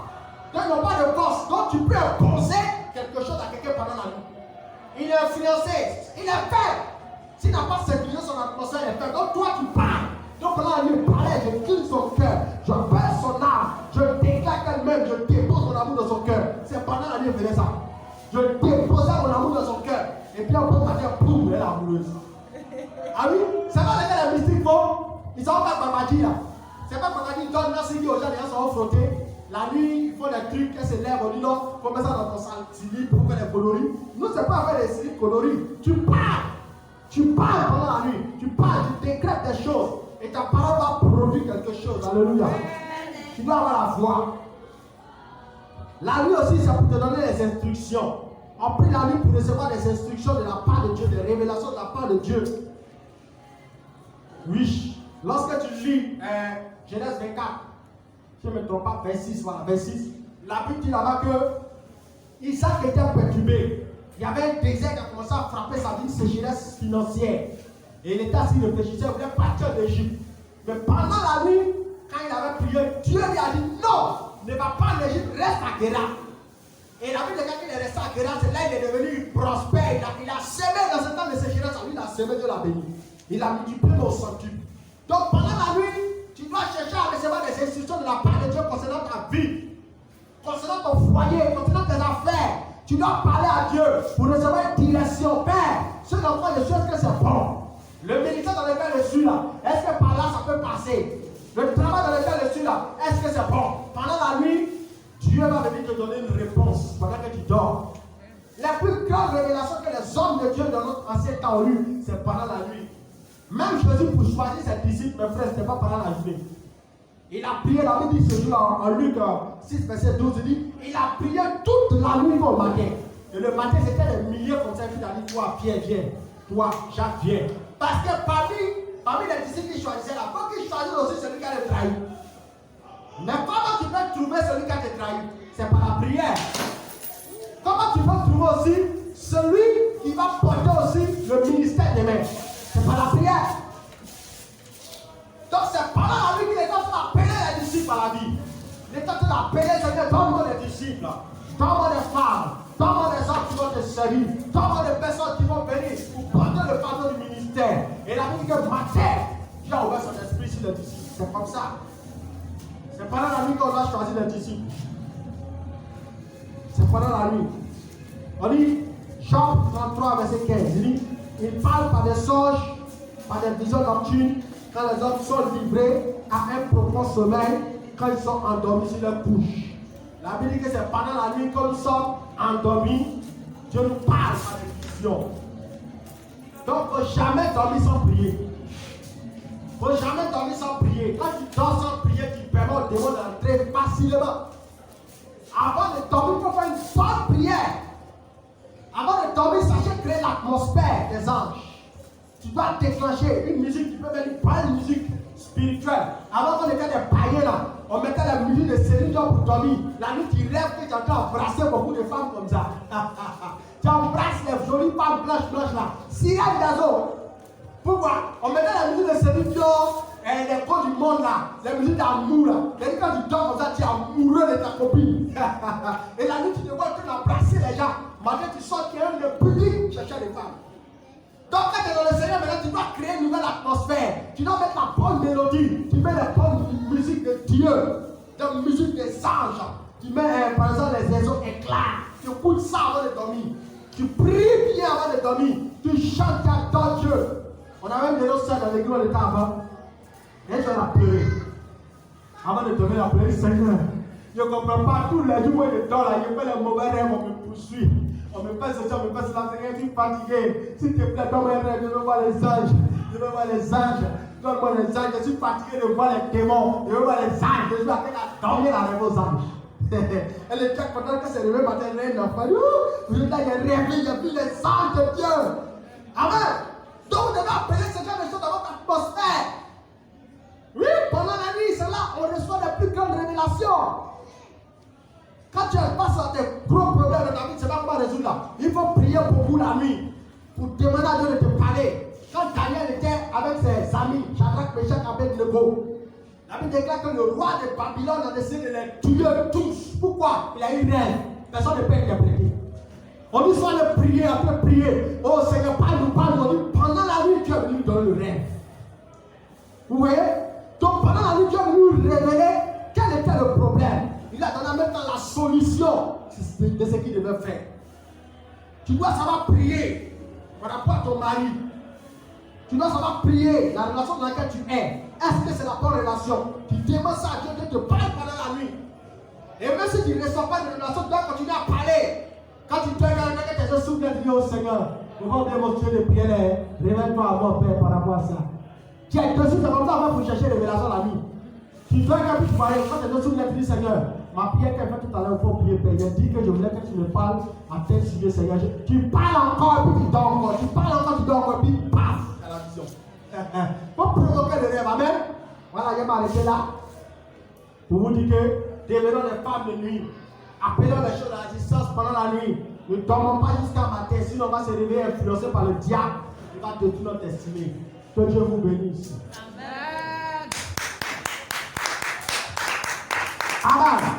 Donc, ils n'ont pas de force. Donc, tu peux imposer quelque chose à quelqu'un pendant la nuit. Il est influencé. Il est faible. S'il n'a pas sécurisé son atmosphère, il est faible. Donc, toi, tu parles. Donc, pendant la nuit, il parlait. Je quitte son cœur. Je baisse son âme. Je déclare qu'elle-même. Je dépose mon amour dans son cœur. C'est pendant la nuit, il faisait ça. Je déposais mon amour dans son cœur. Et puis, on peut pas dire, boum, elle est amoureuse. Ah oui? C'est pas lesquels les mystiques font. Ils sont pas Babadi là. C'est pas Babadi, ils donnent merci aux gens, les gens sont frottés. La nuit, ils font des trucs, qu'elles se lèvent, on dit non, faut mettre ça dans ton slip pour faire des coloris. Nous, c'est pas faire des slips coloris. Tu parles pendant la nuit. Tu parles, tu décrètes des choses. Et ta parole va produire quelque chose. Alléluia. Tu dois avoir la foi. La nuit aussi, c'est pour te donner les instructions. On prie la nuit pour recevoir des instructions de la part de Dieu, des révélations de la part de Dieu. Oui, lorsque tu lis Genèse 24, je ne me trompe pas, 26, voilà, 26, la Bible dit là-bas que Isaac était perturbé. Il y avait un désert qui a commencé à frapper sa vie, sécheresse financière. Et il était assis, il réfléchissait, il voulait partir d'Égypte. Mais pendant la nuit, quand il avait prié, Dieu lui a dit non, ne va pas en Égypte, reste à Guéra. Et la Bible dit quand il est resté à Guéra, c'est là qu'il est devenu prospère. Il a semé dans ce temps de sécheresse, lui, il a semé, Dieu l'a béni. Il a multiplié au centuple. Donc pendant la nuit, tu dois chercher à recevoir des instructions de la part de Dieu concernant ta vie, concernant ton foyer, concernant tes affaires. Tu dois parler à Dieu pour recevoir une direction. Père, ce dans quoi je suis, est-ce que c'est bon? Le ministère dans lequel je suis là, est-ce que par là ça peut passer? Le travail dans lequel je suis là, est-ce que c'est bon? Pendant la nuit, Dieu va venir te donner une réponse pendant que tu dors. La plus grande révélation que les hommes de Dieu dans notre ancien temps ont eu, c'est pendant la nuit. Même Jésus, pour choisir ses disciples, mes frères, ce n'était pas pendant la journée. Il a prié, la Bible dit ce jour en Luc 6, verset 12, il dit, il a prié toute la nuit au matin. Et le matin, c'était des milliers comme ça, il a dit, toi, Pierre, viens. Toi, Jacques, viens. Parce que parmi les disciples qui choisissaient là, il faut qu'ils choisissent aussi celui qui a le trahi. Mais comment tu peux trouver celui qui a te trahi? C'est par la prière. Comment tu peux trouver aussi celui qui va porter aussi le ministère des mains? C'est par la prière. Donc c'est pendant la nuit qu'il est en train d'appeler les disciples à la vie. Il est en train d'appeler, c'est-à-dire donne-moi des disciples, donne-moi des femmes, donne-moi des hommes qui vont te servir, donne-moi des personnes qui vont venir pour porter le fardeau du ministère. Et la Bible dit que matin, Dieu a ouvert son esprit sur les disciples. C'est comme ça. C'est pendant la nuit qu'on doit choisir les disciples. C'est pendant la nuit. On dit, Jean 33, verset 15, il dit, il parle par des songes, par des visions nocturnes, quand les hommes sont livrés à un profond sommeil, quand ils sont endormis sur leur couche. La Bible dit que c'est pendant la nuit que nous sommes endormis, Dieu nous parle par des visions. Donc, il ne faut jamais dormir sans prier. Il ne faut jamais dormir sans prier. Quand tu dors sans prier, tu permets au démon d'entrer facilement. Avant de dormir, il faut faire une bonne prière. Avant de dormir, sachez créer l'atmosphère des anges. Tu dois déclencher une musique, tu peux mettre une musique spirituelle. Avant qu'on était des païens là, on mettait la musique de Céline Dion pour dormir. La nuit, tu rêves que tu es en train d'embrasser beaucoup de femmes comme ça. Tu embrasses les jolies femmes blanches là. Sirène d'Azo. Pourquoi? On mettait la musique de Céline Dion, les codes du monde là, la musique d'amour là. Et quand tu dors comme ça, tu es amoureux de ta copine. Et la nuit, tu te vois en train d'embrasser les gens. Maintenant, tu sors qu'il y a le public chercher des femmes. Donc, quand tu es dans le Seigneur, maintenant, tu dois créer une nouvelle atmosphère. Tu dois mettre la bonne mélodie. Tu mets la bonne musique de Dieu, la musique des anges. Tu mets, par exemple, les oiseaux éclats. Tu écoutes ça avant de dormir. Tu pries bien avant de dormir. Tu chantes, tu adores Dieu. On a même des autres sœurs dans l'église où on était avant. Et je l'ai pleuré. Avant de dormir, on a pleuré, Seigneur. Je ne comprends pas. Tous les jours où je dors là, je fais les mauvais rêves, on me poursuit. On me fait ceci, on me fait cela, Seigneur, je suis fatigué. S'il te plaît, donne-moi un rêve, je veux voir les anges. Je veux voir les anges. Donne-moi les anges. Je suis fatigué de voir les démons. Je veux voir les anges. Je suis en train de dormir la rêve aux anges. Et le Jack, pendant que c'est levé matin, il a fallu. Vous êtes là, il a rêvé, il a vu les anges de Dieu. Amen. Donc, vous devez appeler ce genre de choses dans votre atmosphère. Oui, pendant la nuit, c'est là on reçoit les plus grandes révélations. Quand tu es face à tes gros problèmes de ta vie, tu ne sais pas comment résoudre là. Il faut prier pour vous la nuit. Pour demander à Dieu de te parler. Quand Daniel était avec ses amis, Shadrach, Meshach, Abednego, la Bible déclare que le roi de Babylone a décidé de les tuer tous. Pourquoi? Il a eu une rêve. Personne ne peut interpréter. On dit soit de prier, après prier. Oh Seigneur, parle-nous, parle-nous. On dit pendant la nuit, Dieu est venu nous donner le rêve. Vous voyez? Donc pendant la nuit, Dieu est venu nous révéler quel était le problème. Il a donné en même temps la solution de ce qu'il devait faire. Tu dois savoir prier par rapport à ton mari. Tu dois savoir prier la relation dans laquelle tu es. Est-ce que c'est la bonne relation? Tu demandes ça à Dieu, Dieu te parle pendant la nuit. Et même si tu ne reçois pas de relation, tu dois continuer à parler. Quand tu te regardes, tes yeux s'ouvrent, tu dis au Seigneur, devant démontrer les prières, révèle-toi à moi, Père, par rapport à ça. Tu es dessus, c'est comme ça, on va chercher révélation la nuit. Tu dois regarder, tu parles, quand tes yeux s'ouvrent, tu dis Seigneur, ma prière qu'elle fait tout à l'heure, il faut prier, Père. Il a dit que je voulais que tu me parles à tel sujet, Seigneur. Tu parles encore, et puis tu dors encore. Tu parles encore, tu dors encore, et puis paf, à la vision. Pour provoquer le rêve, amen. Voilà, je vais m'arrêter là. Pour vous dire que, devenons les femmes de nuit. Appelons les choses à l'assistance pendant la nuit. Ne dormons pas jusqu'à matin, sinon on va se réveiller influencé par le diable. Il va détruire notre destinée. Que Dieu vous bénisse. Amen. Amen.